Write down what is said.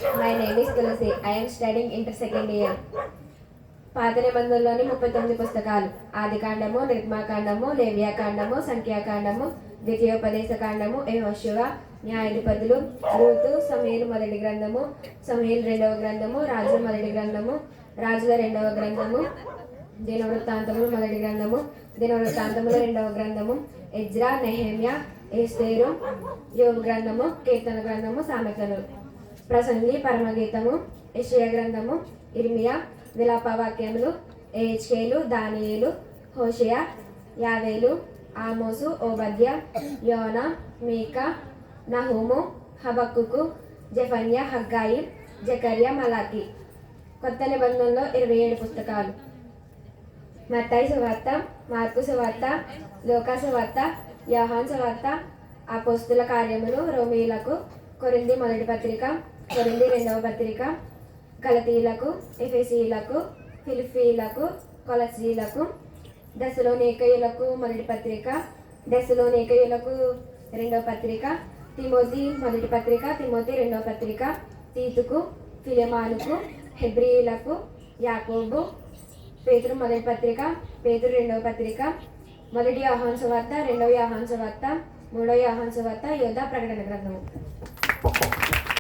My name is Tulasi. I am studying inter second year. పాత నిబంధనలోని 39 పుస్తకాలు: ఆదికాండము, నిర్మాకాండము, లేవ్యాకాండము, సంఖ్యాకాండము, ద్వితీయోపదేశకాండము, యెహోషువ, న్యాయాధిపతులు, రూతు, సమూయేలు మొదటి గ్రంథము, సమూయేలు రెండవ గ్రంథము, రాజుల మొదటి గ్రంథము, రాజుల రెండవ గ్రంథము, దినవృత్తాంతములు మొదటి గ్రంథము, దినవృత్తాంతములు రెండవ గ్రంథము, ఎజ్రా, నెహెమ్యా, ఎస్తేరు, యోబు గ్రంథము, కీర్తన గ్రంథము, సామెతలు, ప్రసంగి, పరమగీతము, యెషయా గ్రంథము, ఇర్మియా, విలాపవాక్యములు, ఎహెజ్కేలు, దానియేలు, హోషేయ, యావేలు, ఆమోసు, ఓబద్య, యోనా, మీకా, నహూము, హబక్కుకు, జెఫన్యా, హగ్గాయి, జకర్యా, మలాకి. కొత్త నిబంధనలో 27 పుస్తకాలు: మత్తయి సువార్త, మార్కు సువార్త, లూకా సువార్త, యోహాను సువార్త, అపోస్తుల కార్యములు, రోమీయులకు, కొరింథీ మొదటి పత్రిక, కొరింథీ రెండవ పత్రిక, గలతీయులకు, ఎఫెసీయులకు, ఫిలిప్పీయులకు, కొలస్సీయులకు, దెసలోనికయులకు మొదటి పత్రిక, దెసలోనికయులకు రెండవ పత్రిక, తిమోతి మొదటి పత్రిక, తిమోతి రెండవ పత్రిక, తీతుకు, ఫిలెమానుకు, హెబ్రీయులకు, యాకోబు, పేతురు మొదటి పత్రిక, పేతురు రెండవ పత్రిక, మొదటి యోహాను సువార్త, రెండవ యోహాను సువార్త, మూడవ యోహాను సువార్త, యోధా ప్రకటన గ్రంథము.